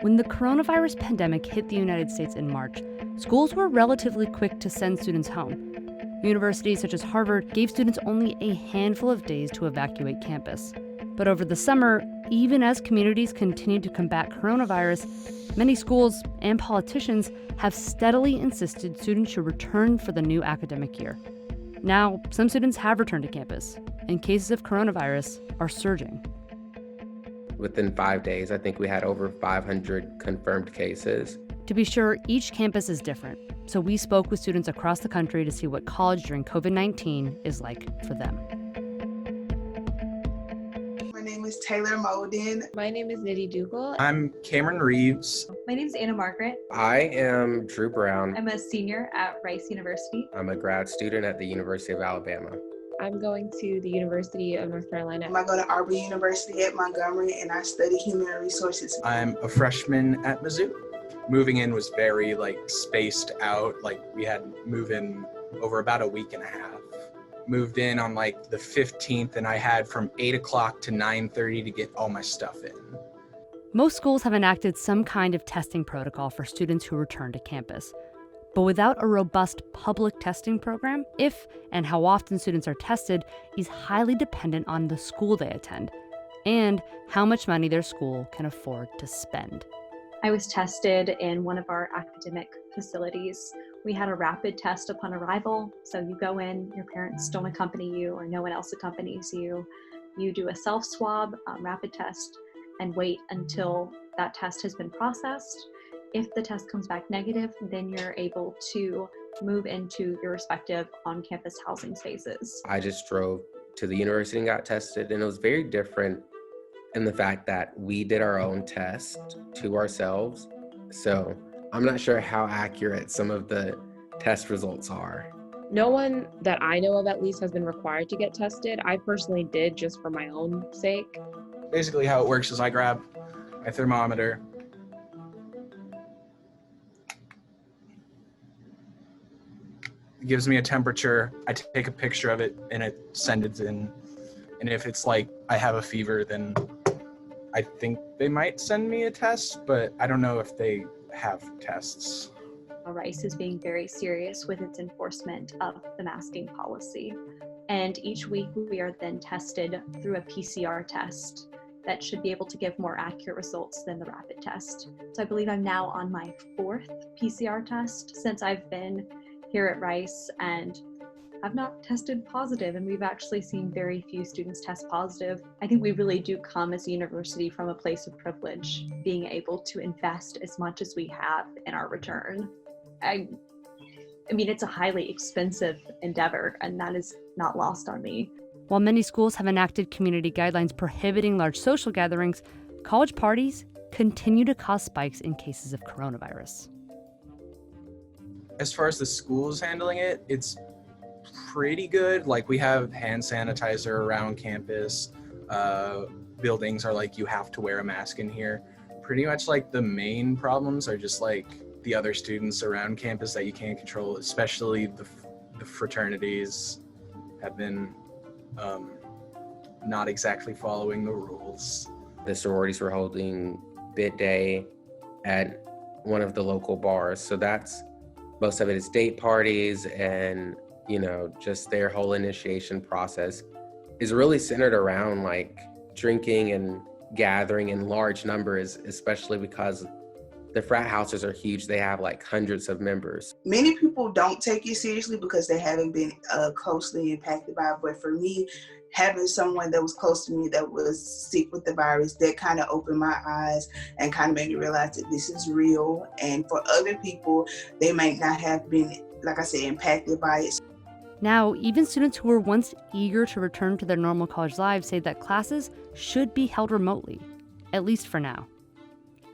When the coronavirus pandemic hit the United States in March, schools were relatively quick to send students home. Universities such as Harvard gave students only a handful of days to evacuate campus. But over the summer, even as communities continued to combat coronavirus, many schools and politicians have steadily insisted students should return for the new academic year. Now, some students have returned to campus, and cases of coronavirus are surging. Within 5 days, I think we had over 500 confirmed cases. To be sure, each campus is different, so we spoke with students across the country to see what college during COVID-19 is like for them. My name is Taylor Molden. My name is Nidhi Duggal. I'm Cameron Reeves. My name is Anna Margaret. I am Drew Brown. I'm a senior at Rice University. I'm a grad student at the University of Alabama. I'm going to the University of North Carolina. I go to Auburn University at Montgomery, and I study human resources. I'm a freshman at Mizzou. Moving in was very spaced out. We had move in over about a week and a half. Moved in on the 15th, and I had from 8 o'clock to 9:30 to get all my stuff in. Most schools have enacted some kind of testing protocol for students who return to campus. But without a robust public testing program, if and how often students are tested is highly dependent on the school they attend and how much money their school can afford to spend. I was tested in one of our academic facilities. We had a rapid test upon arrival. So you go in, your parents don't accompany you or no one else accompanies you. You do a self-swab, rapid test, and wait until that test has been processed. If the test comes back negative, then you're able to move into your respective on-campus housing spaces. I just drove to the university and got tested, and it was very different in the fact that we did our own test to ourselves. So I'm not sure how accurate some of the test results are. No one that I know of at least has been required to get tested. I personally did just for my own sake. Basically how it works is I grab my thermometer, it gives me a temperature, I take a picture of it and it sends it in. And if it's I have a fever, then I think they might send me a test, but I don't know if they have tests. Rice is being very serious with its enforcement of the masking policy. And each week we are then tested through a PCR test that should be able to give more accurate results than the rapid test. So I believe I'm now on my 4th PCR test since I've been here at Rice, and I've not tested positive, and we've actually seen very few students test positive. I think we really do come as a university from a place of privilege, being able to invest as much as we have in our return. I mean, it's a highly expensive endeavor, and that is not lost on me. While many schools have enacted community guidelines prohibiting large social gatherings, college parties continue to cause spikes in cases of coronavirus. As far as the schools handling it, it's pretty good. We have hand sanitizer around campus. Buildings are you have to wear a mask in here. Pretty much the main problems are just the other students around campus that you can't control, especially the fraternities have been not exactly following the rules. The sororities were holding bid day at one of the local bars. So most of it is date parties, and just their whole initiation process is really centered around drinking and gathering in large numbers, especially because the frat houses are huge. They have hundreds of members. Many people don't take it seriously because they haven't been closely impacted by it. But for me, having someone that was close to me that was sick with the virus, that kind of opened my eyes and kind of made me realize that this is real. And for other people, they might not have been, like I said, impacted by it. Now, even students who were once eager to return to their normal college lives say that classes should be held remotely, at least for now.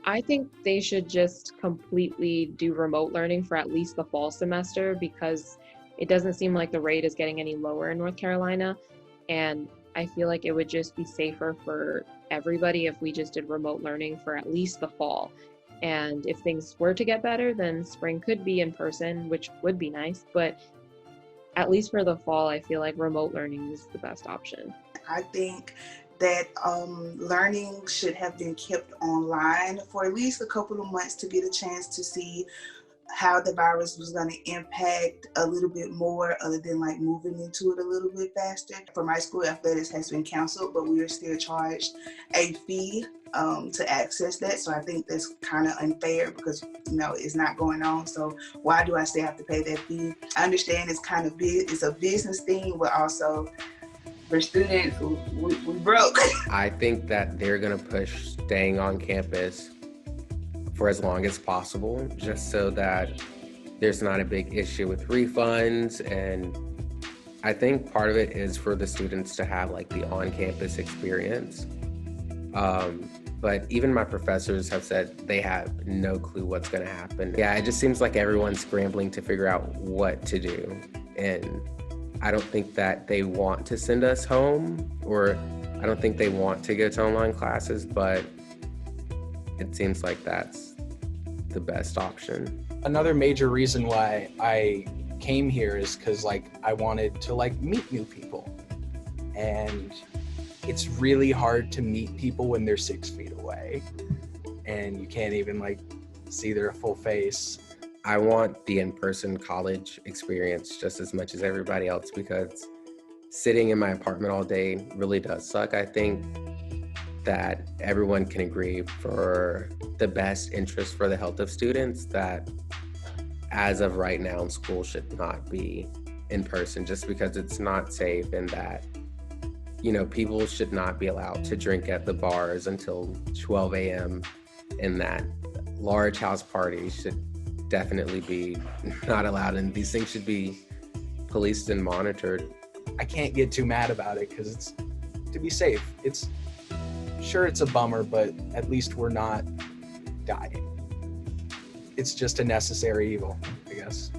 I think they should just completely do remote learning for at least the fall semester, because it doesn't seem like the rate is getting any lower in North Carolina. And I feel like it would just be safer for everybody if we just did remote learning for at least the fall. And if things were to get better, then spring could be in person, which would be nice. But at least for the fall, I feel like remote learning is the best option. I think that learning should have been kept online for at least a couple of months to get a chance to see how the virus was going to impact a little bit more, other than like moving into it a little bit faster. For my school, athletics has been canceled, but we are still charged a fee to access that. So I think that's kind of unfair because, you know, it's not going on. So why do I still have to pay that fee? I understand it's kind of big, it's a business thing, but also for students, we broke. I think that they're going to push staying on campus for as long as possible, just so that there's not a big issue with refunds. And I think part of it is for the students to have like the on-campus experience. But even my professors have said they have no clue what's going to happen. Yeah, it just seems like everyone's scrambling to figure out what to do. And I don't think that they want to send us home, or I don't think they want to go to online classes, but it seems like that's the best option. Another major reason why I came here is because like I wanted to like meet new people, and it's really hard to meet people when they're 6 feet away and you can't even like see their full face. I want the in-person college experience just as much as everybody else, because sitting in my apartment all day really does suck. I think that everyone can agree, for the best interest for the health of students, that as of right now, school should not be in person, just because it's not safe, and that, you know, people should not be allowed to drink at the bars until 12 a.m. and that large house parties should definitely be not allowed, and these things should be policed and monitored. I can't get too mad about it because it's to be safe. It's a bummer, but at least we're not dying. It's just a necessary evil, I guess.